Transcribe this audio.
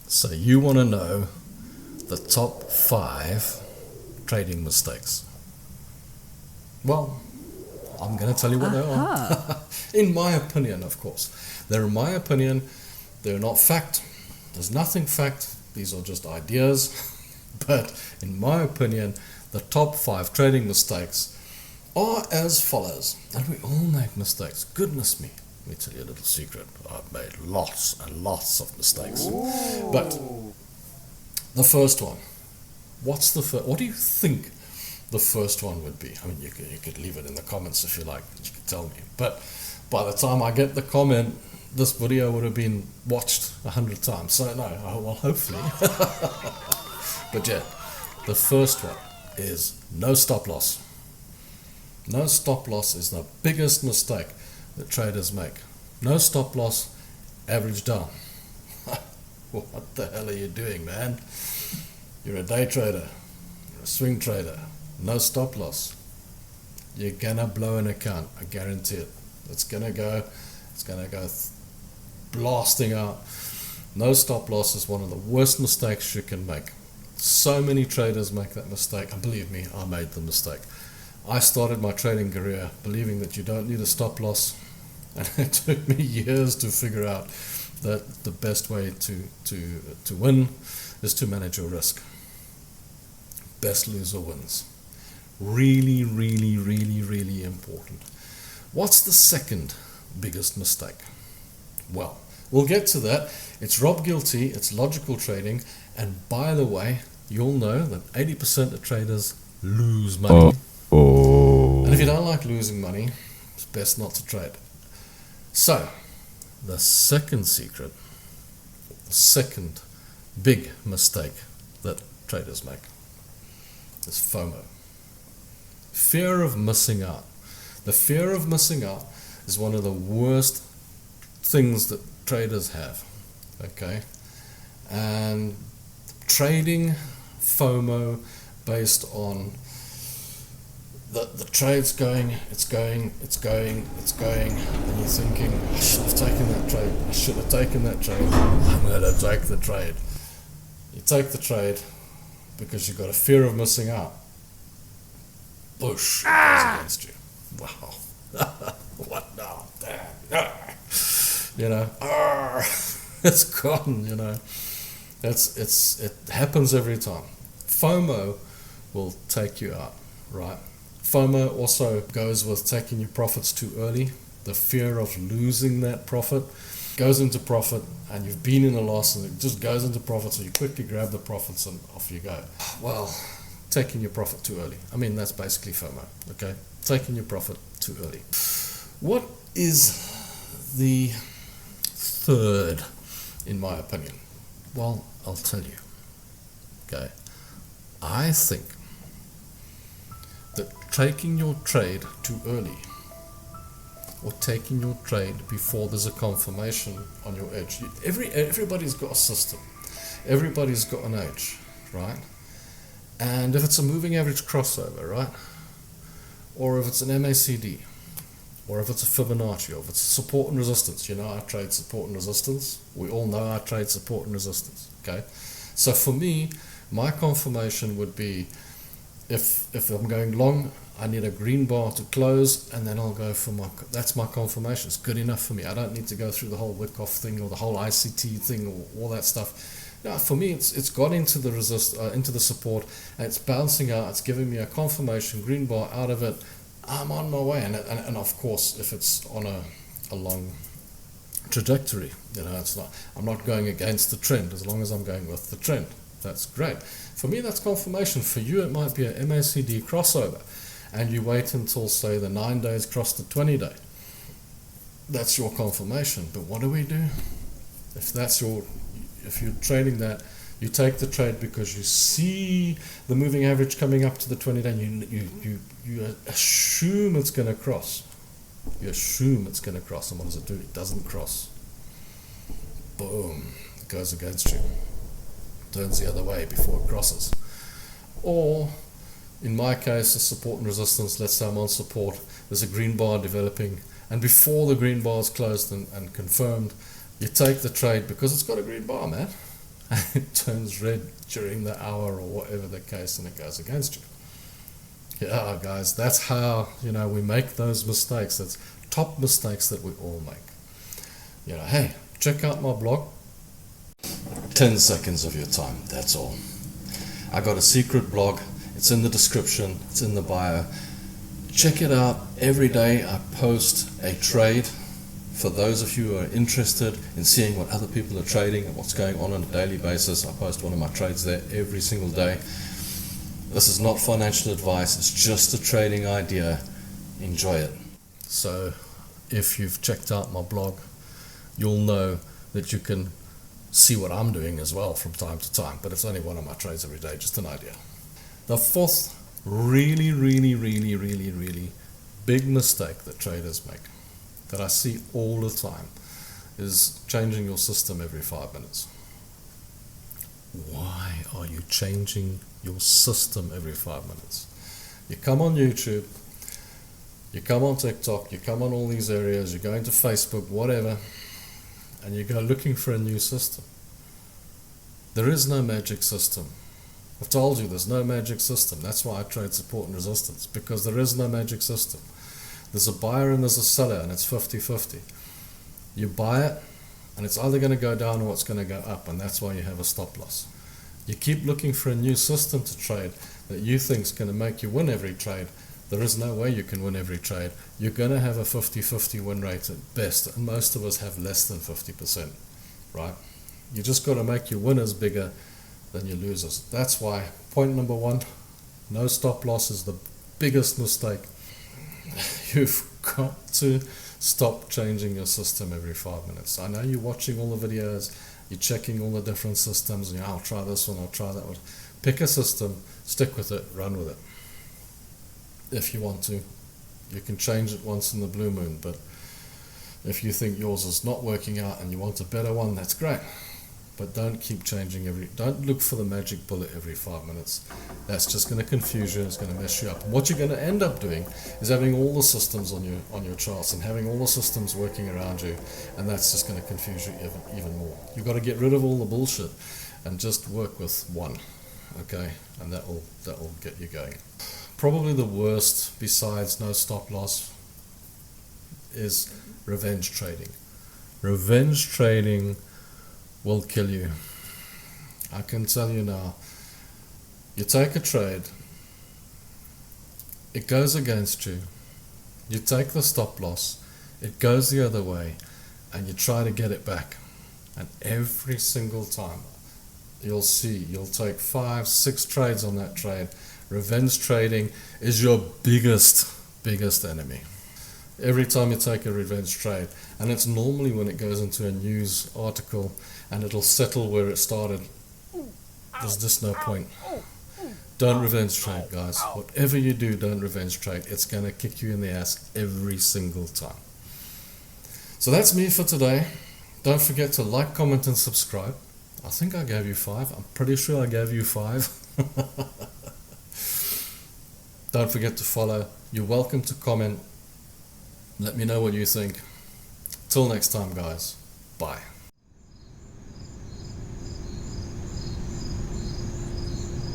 So you want to know the top 5 trading mistakes. Well, I'm going to tell you what they are. In my opinion, of course. They're in my opinion. They're not fact. There's nothing fact. These are just ideas. But in my opinion, the top 5 trading mistakes are as follows. And we all make mistakes. Goodness me. Let me tell you a little secret. I've made lots and lots of mistakes. Ooh. But the first one. What do you think the first one would be? I mean, you could leave it in the comments if you like. You could tell me. But by the time I get the comment, this video would have been watched 100 times. So no, well, hopefully. But yeah, the first one is no stop loss. No stop loss is the biggest mistake that traders make. No stop loss, average down. What the hell are you doing, man? You're a day trader, you're a swing trader. No stop loss. You're gonna blow an account, I guarantee it. It's gonna go blasting out. No stop loss is one of the worst mistakes you can make. So many traders make that mistake, and believe me, I made the mistake. I started my trading career believing that you don't need a stop loss, and it took me years to figure out that the best way to win is to manage your risk. Best loser wins. Really, really, really, really important. What's the second biggest mistake? Well, we'll get to that. It's Rob Guilty, it's logical trading, and by the way, you'll know that 80% of traders lose money. And if you don't like losing money, it's best not to trade. So, the second secret, the second big mistake that traders make is FOMO. Fear of missing out. The fear of missing out is one of the worst things that traders have. Okay? And trading FOMO based on the trade's going, it's going, and you're thinking, I should have taken that trade, I'm going to take the trade. You take the trade because you've got a fear of missing out. Bush goes against you. Wow. What now? You know, it's gone, you know. It happens every time. FOMO will take you out, right? FOMO also goes with taking your profits too early. The fear of losing that profit goes into profit, and you've been in a loss and it just goes into profit, so you quickly grab the profits and off you go. Well, taking your profit too early. I mean, that's basically FOMO, okay? Taking your profit too early. What is the third, in my opinion? Well, I'll tell you, okay? I think that taking your trade too early, or taking your trade before there's a confirmation on your edge. Everybody's got a system. Everybody's got an edge, right? And if it's a moving average crossover, right? Or if it's an MACD, or if it's a Fibonacci, or if it's support and resistance. You know, I trade support and resistance. We all know I trade support and resistance, okay? So for me, my confirmation would be, if I'm going long, I need a green bar to close, and then I'll go for that's my confirmation. It's good enough for me. I don't need to go through the whole Wyckoff thing or the whole ICT thing or all that stuff. No, for me, it's got into the into the support, and it's bouncing out. It's giving me a confirmation, green bar out of it. I'm on my way, and of course, if it's on a long trajectory, you know, I'm not going against the trend. As long as I'm going with the trend, that's great. For me, that's confirmation. For you, it might be a MACD crossover, and you wait until, say, the 9 days cross the 20 day. That's your confirmation. But what do we do? If you're trading that, you take the trade because you see the moving average coming up to the 20 day, and you assume it's going to cross. You assume it's going to cross, and what does it do? It doesn't cross. Boom, it goes against you. Turns the other way before it crosses. Or, in my case, a support and resistance. Let's say I'm on support, there's a green bar developing, and before the green bar is closed and confirmed, you take the trade because it's got a green bar, man. and it turns red during the hour or whatever the case, and it goes against you. Yeah, guys, that's how, we make those mistakes. That's top mistakes that we all make. Hey, check out my blog. 10 seconds of your time, that's all. I got a secret blog. It's in the description, it's in the bio. Check it out. Every day I post a trade. For those of you who are interested in seeing what other people are trading and what's going on a daily basis, I post one of my trades there every single day. This is not financial advice, it's just a trading idea. Enjoy it. So if you've checked out my blog, you'll know that you can see what I'm doing as well from time to time, but it's only one of my trades every day, just an idea. The fourth really big mistake that traders make, that I see all the time, is changing your system every 5 minutes. Why are you changing your system every 5 minutes? You come on YouTube, you come on TikTok, you come on all these areas, you go into Facebook, whatever, and you go looking for a new system. There is no magic system. I've told you there's no magic system. That's why I trade support and resistance, because there is no magic system. There's a buyer and there's a seller, and it's 50-50. You buy it, and it's either going to go down or it's going to go up, and that's why you have a stop loss. You keep looking for a new system to trade that you think is going to make you win every trade. There is no way you can win every trade. You're going to have a 50-50 win rate at best, and most of us have less than 50%, right? You just got to make your winners bigger than your losers. That's why point number 1, no stop loss is the biggest mistake. You've got to stop changing your system every 5 minutes. I know you're watching all the videos, you're checking all the different systems, and I'll try this one, I'll try that one. Pick a system, stick with it, run with it. If you want to, you can change it once in the blue moon, but if you think yours is not working out and you want a better one, that's great. But don't keep changing don't look for the magic bullet every 5 minutes. That's just going to confuse you, it's going to mess you up. And what you're going to end up doing is having all the systems on your charts and having all the systems working around you, and that's just going to confuse you even more. You've got to get rid of all the bullshit and just work with one, okay? And that will get you going. Probably the worst, besides no stop loss, is revenge trading. Revenge trading will kill you. I can tell you now. You take a trade, it goes against you, you take the stop loss, it goes the other way, and you try to get it back. And every single time, you'll take 5-6 trades on that trade. Revenge trading is your biggest enemy. Every time you take a revenge trade, and it's normally when it goes into a news article and it'll settle where it started, there's just no point. Don't revenge trade, guys. Whatever you do, don't revenge trade. It's going to kick you in the ass every single time. So that's me for today. Don't forget to like, comment and subscribe. I think I gave you 5. I'm pretty sure I gave you 5. Don't forget to follow. You're welcome to comment. Let me know what you think. Till next time, guys. Bye.